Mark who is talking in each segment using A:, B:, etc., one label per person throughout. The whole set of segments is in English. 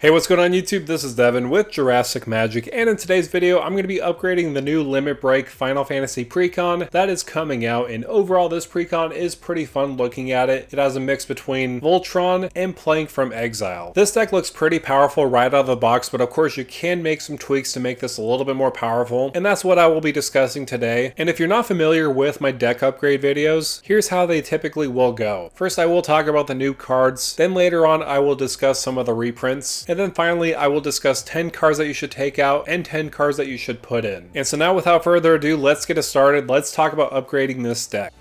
A: Hey, what's going on YouTube? This is Devin with Jurassic Magic, and in today's video I'm going to be upgrading the new Limit Break Final Fantasy Precon that is coming out, and overall this Precon is pretty fun looking at it. It has a mix between Voltron and playing from Exile. This deck looks pretty powerful right out of the box, but of course you can make some tweaks to make this a little bit more powerful, and that's what I will be discussing today. And if you're not familiar with my deck upgrade videos, here's how they typically will go. First I will talk about the new cards, then later on I will discuss some of the reprints, and then finally I will discuss 10 cards that you should take out and 10 cards that you should put in. And so now without further ado, let's get it started. Let's talk about upgrading this deck.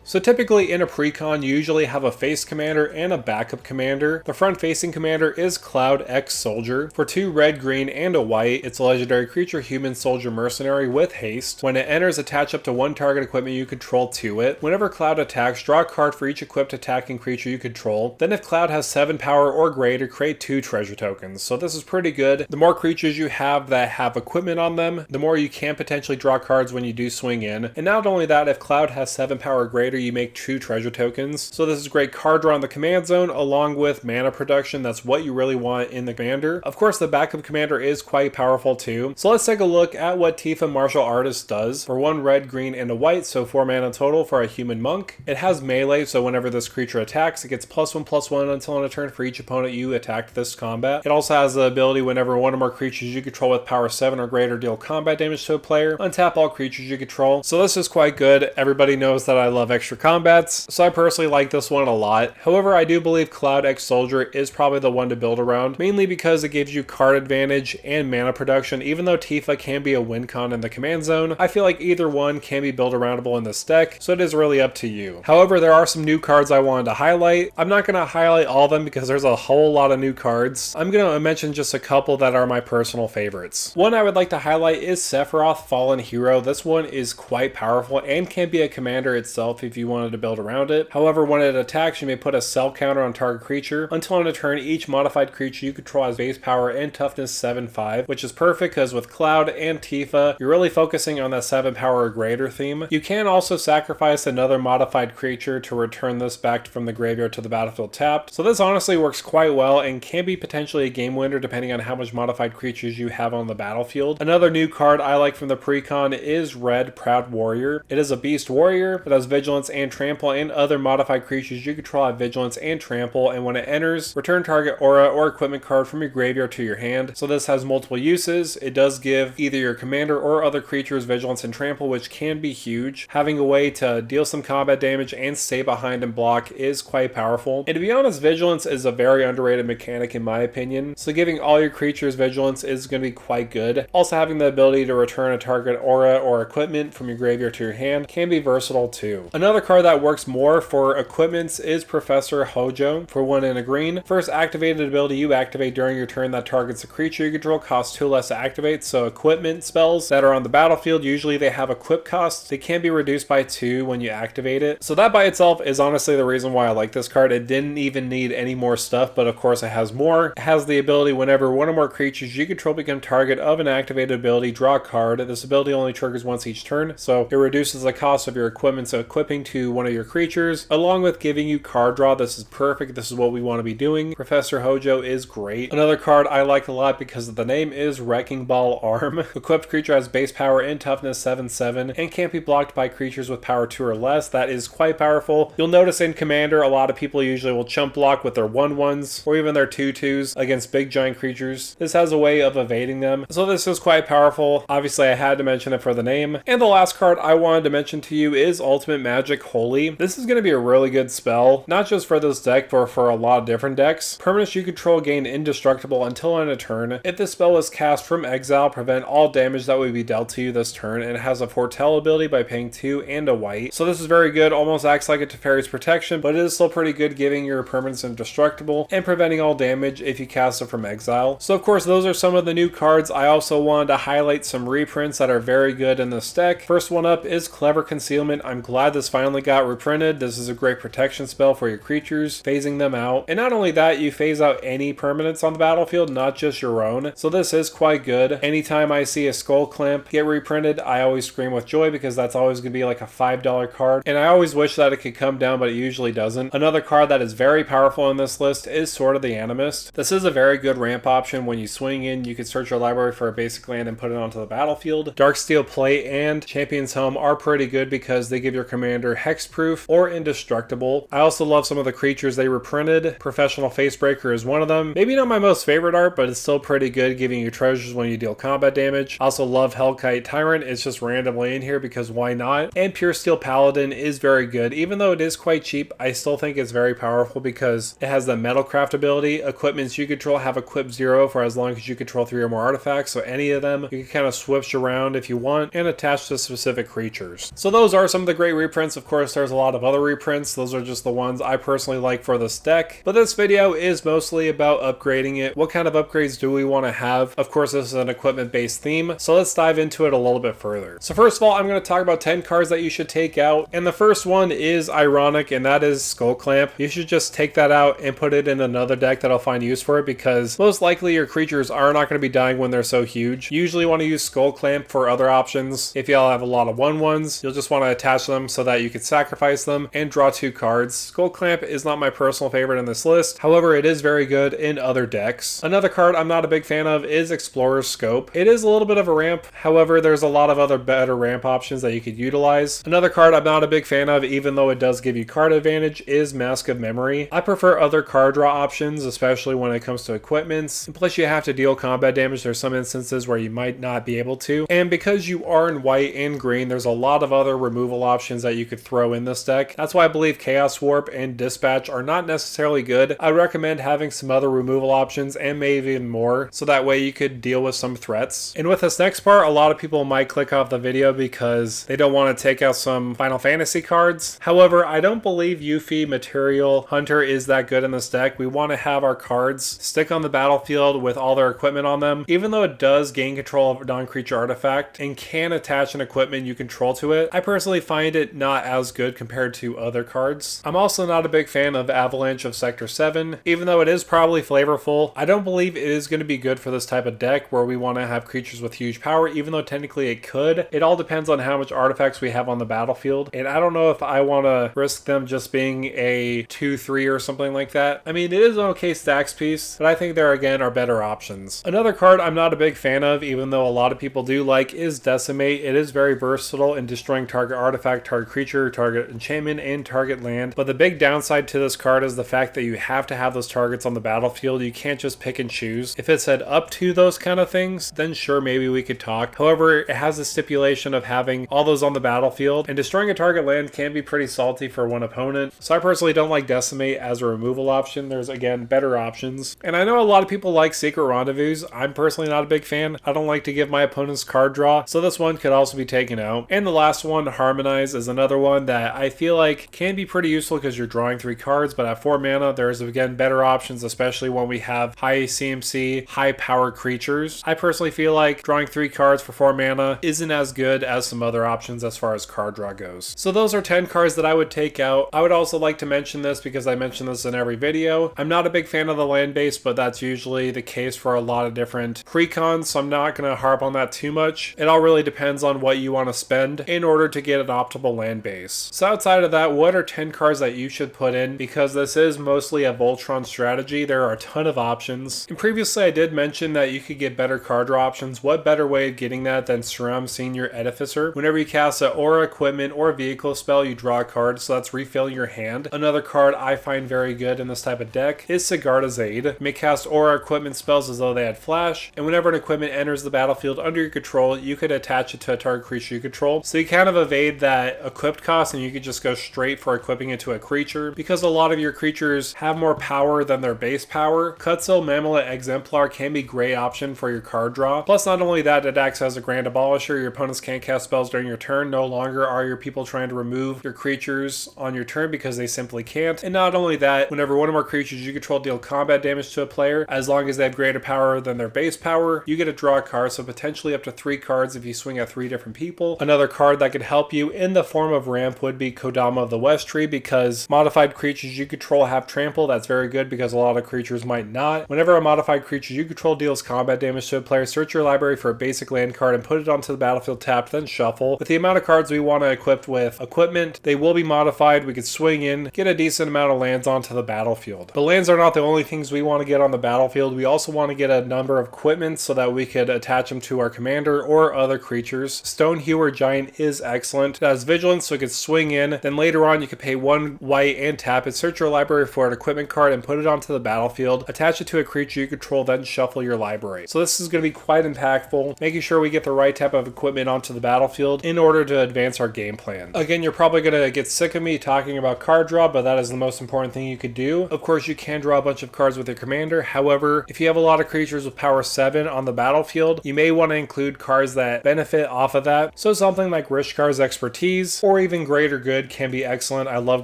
A: So typically in a Precon, you usually have a face commander and a backup commander. The front facing commander is Cloud X Soldier. For 2 red, green, and a white, it's a legendary creature, human soldier mercenary with haste. When it enters, attach up to 1 target equipment you control to it. Whenever Cloud attacks, draw a card for each equipped attacking creature you control. Then if Cloud has 7 power or greater, create 2 treasure tokens. So this is pretty good. The more creatures you have that have equipment on them, the more you can potentially draw cards when you do swing in. And not only that, if Cloud has 7 power or greater, you make 2 treasure tokens. So this is great card draw in the command zone along with mana production. That's what you really want in the commander. Of course, the backup commander is quite powerful too. So let's take a look at what Tifa Martial Artist does. For 1 red, green, and a white, so 4 mana total for a human monk. It has melee, so whenever this creature attacks, it gets +1/+1 until end of turn for each opponent you attacked this combat. It also has the ability whenever 1 or more creatures you control with power 7 or greater deal combat damage to a player, untap all creatures you control. So this is quite good. Everybody knows that I love extra combat, so I personally like this one a lot. However, I do believe Cloud X Soldier is probably the one to build around, mainly because it gives you card advantage and mana production. Even though Tifa can be a win con in the command zone, I feel like either one can be build aroundable in this deck, so it is really up to you. However, there are some new cards I wanted to highlight. I'm not going to highlight all of them because there's a whole lot of new cards. I'm going to mention just a couple that are my personal favorites. One I would like to highlight is Sephiroth Fallen Hero. This one is quite powerful and can be a commander itself if you wanted to build around it. However, when it attacks, you may put a cell counter on target creature. Until end of turn, each modified creature you control has base power and toughness 7/5, which is perfect because with Cloud and Tifa, you're really focusing on that 7 power or greater theme. You can also sacrifice another modified creature to return this back from the graveyard to the battlefield tapped. So this honestly works quite well and can be potentially a game winner depending on how much modified creatures you have on the battlefield. Another new card I like from the Precon is Red Proud Warrior. It is a beast warrior that has vigilance and trample, and other modified creatures you control have vigilance and trample, and when it enters, return target aura or equipment card from your graveyard to your hand. So this has multiple uses. It does give either your commander or other creatures vigilance and trample, which can be huge. Having a way to deal some combat damage and stay behind and block is quite powerful. And to be honest, vigilance is a very underrated mechanic in my opinion, so giving all your creatures vigilance is going to be quite good. Also having the ability to return a target aura or equipment from your graveyard to your hand can be versatile too. Another card that works more for equipments is Professor Hojo. For 1 and a green, first activated ability you activate during your turn that targets a creature you control costs 2 less to activate. So equipment spells that are on the battlefield, usually they have equip costs. They can be reduced by 2 when you activate it. So that by itself is honestly the reason why I like this card. It didn't even need any more stuff, but of course it has more. It has the ability whenever 1 or more creatures you control become target of an activated ability, draw a card. This ability only triggers once each turn, so it reduces the cost of your equipment, so equipping to one of your creatures, along with giving you card draw. This is perfect. This is what we want to be doing. Professor Hojo is great. Another card I like a lot because the name is Wrecking Ball Arm. Equipped creature has base power and toughness 7/7 and can't be blocked by creatures with power 2 or less. That is quite powerful. You'll notice in Commander, a lot of people usually will chump block with their 1/1s or even their 2/2s against big giant creatures. This has a way of evading them. So this is quite powerful. Obviously, I had to mention it for the name. And the last card I wanted to mention to you is Ultimate Magic Holy. This is going to be a really good spell, not just for this deck, but for a lot of different decks. Permanents you control gain indestructible until end of turn. If this spell is cast from exile, prevent all damage that would be dealt to you this turn, and it has a foretell ability by paying 2 and a white. So this is very good, almost acts like a Teferi's Protection, but it is still pretty good giving your permanents indestructible and preventing all damage if you cast it from exile. So of course those are some of the new cards. I also wanted to highlight some reprints that are very good in this deck. First one up is Clever Concealment. I'm glad this finally finally got reprinted. This is a great protection spell for your creatures, phasing them out. And not only that, you phase out any permanents on the battlefield, not just your own. So this is quite good. Anytime I see a Skull Clamp get reprinted, I always scream with joy because that's always going to be like a $5 card. And I always wish that it could come down, but it usually doesn't. Another card that is very powerful in this list is Sword of the Animist. This is a very good ramp option. When you swing in, you can search your library for a basic land and put it onto the battlefield. Darksteel Plate and Champion's Helm are pretty good because they give your commander hexproof or indestructible. I also love some of the creatures they reprinted. Professional Facebreaker is one of them. Maybe not my most favorite art, but it's still pretty good, giving you treasures when you deal combat damage. I also love Hellkite Tyrant. It's just randomly in here because why not? And Pure Steel Paladin is very good. Even though it is quite cheap, I still think it's very powerful because it has the Metalcraft ability. Equipments you control have equip 0 for as long as you control 3 or more artifacts, so any of them you can kind of switch around if you want and attach to specific creatures. So those are some of the great reprints. Of course, there's a lot of other reprints. Those are just the ones I personally like for this deck. But this video is mostly about upgrading it. What kind of upgrades do we want to have? Of course, this is an equipment-based theme, so let's dive into it a little bit further. So first of all, I'm going to talk about 10 cards that you should take out, and the first one is ironic, and that is Skull Clamp. You should just take that out and put it in another deck that'll find use for it, because most likely your creatures are not going to be dying when they're so huge. You usually want to use Skull Clamp for other options. If y'all have a lot of 1/1s, you'll just want to attach them so that you can sacrifice them and draw 2 cards. Skull Clamp is not my personal favorite in this list. However, it is very good in other decks. Another card I'm not a big fan of is Explorer's Scope. It is a little bit of a ramp. However, there's a lot of other better ramp options that you could utilize. Another card I'm not a big fan of, even though it does give you card advantage, is Mask of Memory. I prefer other card draw options, especially when it comes to equipments. And plus, you have to deal combat damage. There's some instances where you might not be able to. And because you are in white and green, there's a lot of other removal options that you could throw in this deck. That's why I believe Chaos Warp and Dispatch are not necessarily good. I recommend having some other removal options and maybe even more, so that way you could deal with some threats. And with this next part, a lot of people might click off the video because they don't want to take out some Final Fantasy cards. However, I don't believe Yuffie Material Hunter is that good in this deck. We want to have our cards stick on the battlefield with all their equipment on them. Even though it does gain control of a non-creature artifact and can attach an equipment you control to it, I personally find it not as good compared to other cards. I'm also not a big fan of Avalanche of Sector 7. Even though it is probably flavorful, I don't believe it is going to be good for this type of deck where we want to have creatures with huge power, even though technically it could. It all depends on how much artifacts we have on the battlefield, and I don't know if I want to risk them just being a 2-3 or something like that. I mean, it is an okay stacks piece, but I think there again are better options. Another card I'm not a big fan of, even though a lot of people do like, is Decimate. It is very versatile in destroying target artifact, target creature, target enchantment, and target land. But the big downside to this card is the fact that you have to have those targets on the battlefield. You can't just pick and choose. If it said up to those kind of things, then sure, maybe we could talk. However, it has a stipulation of having all those on the battlefield, and destroying a target land can be pretty salty for one opponent. So I personally don't like Decimate as a removal option. There's again better options. And I know a lot of people like Secret Rendezvous. I'm personally not a big fan. I don't like to give my opponents card draw, so this one could also be taken out. And the last one, Harmonize, is another one that I feel like can be pretty useful because you're drawing 3 cards, but at 4 mana, there's again better options, especially when we have high CMC, high power creatures. I personally feel like drawing 3 cards for 4 mana isn't as good as some other options as far as card draw goes. So those are 10 cards that I would take out. I would also like to mention this because I mention this in every video. I'm not a big fan of the land base, but that's usually the case for a lot of different precons, so I'm not going to harp on that too much. It all really depends on what you want to spend in order to get an optimal land base. So outside of that, what are 10 cards that you should put in? Because this is mostly a Voltron strategy, there are a ton of options. And previously I did mention that you could get better card draw options. What better way of getting that than Suram Senior Edificer? Whenever you cast an aura, equipment, or vehicle spell, you draw a card, so that's refilling your hand. Another card I find very good in this type of deck is Sigarda's Aid. You may cast aura equipment spells as though they had flash, and whenever an equipment enters the battlefield under your control, you could attach it to a target creature you control. So you kind of evade that equipped cost, and you could just go straight for equipping it to a creature. Because a lot of your creatures have more power than their base power, Cutsil Mammolet Exemplar can be a great option for your card draw. Plus, not only that, it acts as a Grand Abolisher. Your opponents can't cast spells during your turn. No longer are your people trying to remove your creatures on your turn because they simply can't. And not only that, whenever one or more creatures you control deal combat damage to a player, as long as they have greater power than their base power, you get to draw a card, so potentially up to 3 cards if you swing at 3 different people. Another card that could help you in the form of of ramp would be Kodama of the West Tree, because modified creatures you control have trample. That's very good because a lot of creatures might not. Whenever a modified creature you control deals combat damage to a player, search your library for a basic land card and put it onto the battlefield tapped, then shuffle. With the amount of cards we want to equip with equipment, they will be modified. We could swing in, get a decent amount of lands onto the battlefield. But lands are not the only things we want to get on the battlefield. We also want to get a number of equipment so that we could attach them to our commander or other creatures. Stonehewer Giant is excellent. It has vigilance, so it could swing in. Then later on, you could pay 1 white and tap it, search your library for an equipment card and put it onto the battlefield. Attach it to a creature you control, then shuffle your library. So this is going to be quite impactful, making sure we get the right type of equipment onto the battlefield in order to advance our game plan. Again, you're probably going to get sick of me talking about card draw, but that is the most important thing you could do. Of course, you can draw a bunch of cards with your commander. However, if you have a lot of creatures with power 7 on the battlefield, you may want to include cards that benefit off of that. So something like Rishkar's Expertise or even Greater Good can be excellent. I love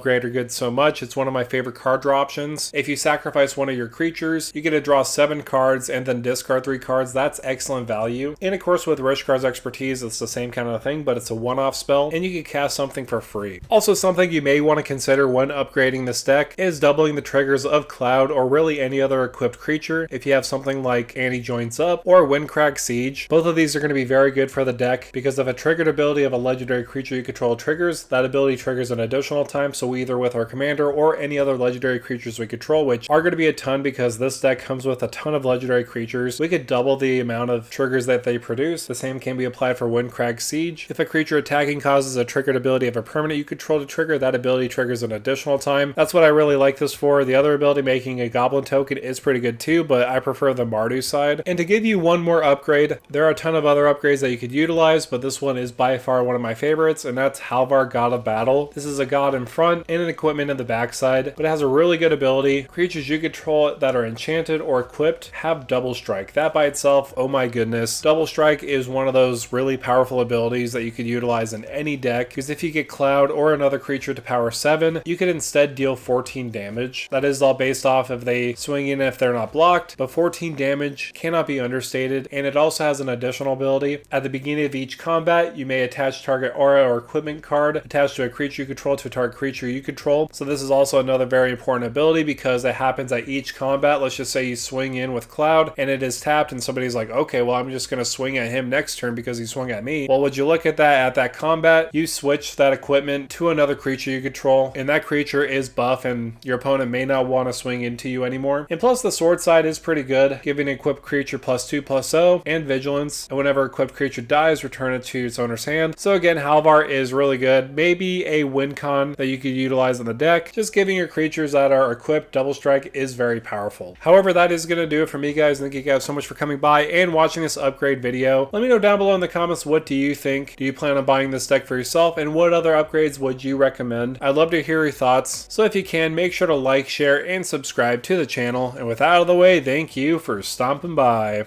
A: Greater Good so much. It's one of my favorite card draw options. If you sacrifice one of your creatures, you get to draw 7 cards and then discard 3 cards. That's excellent value. And of course, with Rishkar's Expertise, it's the same kind of thing, but it's a one-off spell and you can cast something for free. Also, something you may want to consider when upgrading this deck is doubling the triggers of Cloud or really any other equipped creature. If you have something like Annie Joins Up or Windcrag Siege, both of these are going to be very good for the deck because if a triggered ability of a legendary creature you control triggers, that ability triggers an additional time. So either with our commander or any other legendary creatures we control, which are going to be a ton because this deck comes with a ton of legendary creatures, we could double the amount of triggers that they produce. The same can be applied for Windcrag Siege. If a creature attacking causes a triggered ability of a permanent you control to trigger, that ability triggers an additional time. That's what I really like this for. The other ability, making a Goblin token, is pretty good too, but I prefer the Mardu side. And to give you one more upgrade, there are a ton of other upgrades that you could utilize, but this one is by far one of my favorites, and that's Halvar, God of Battle. This is a god in front and an equipment in the backside, but it has a really good ability. Creatures you control that are enchanted or equipped have Double Strike. That by itself, oh my goodness. Double Strike is one of those really powerful abilities that you could utilize in any deck, because if you get Cloud or another creature to power 7, you could instead deal 14 damage. That is all based off if they swing in if they're not blocked, but 14 damage cannot be understated, and it also has an additional ability. At the beginning of each combat, you may attach target aura or equipment card attached to a creature you control to a target creature you control. So this is also another very important ability because it happens at each combat. Let's just say you swing in with Cloud and it is tapped and somebody's like, okay, well, I'm just going to swing at him next turn because he swung at me. Well, would you look at that combat, you switch that equipment to another creature you control, and that creature is buff and your opponent may not want to swing into you anymore. And plus the sword side is pretty good, giving an equipped creature +2/+0 and vigilance, and whenever equipped creature dies, return it to its owner's hand. So again, Halvar is really good. Maybe a win con that you could utilize in the deck. Just giving your creatures that are equipped Double Strike is very powerful. However, that is going to do it for me, guys. Thank you guys so much for coming by and watching this upgrade video. Let me know down below in the comments, what do you think? Do you plan on buying this deck for yourself, and what other upgrades would you recommend? I'd love to hear your thoughts. So if you can, make sure to like, share, and subscribe to the channel. And with that out of the way, thank you for stomping by.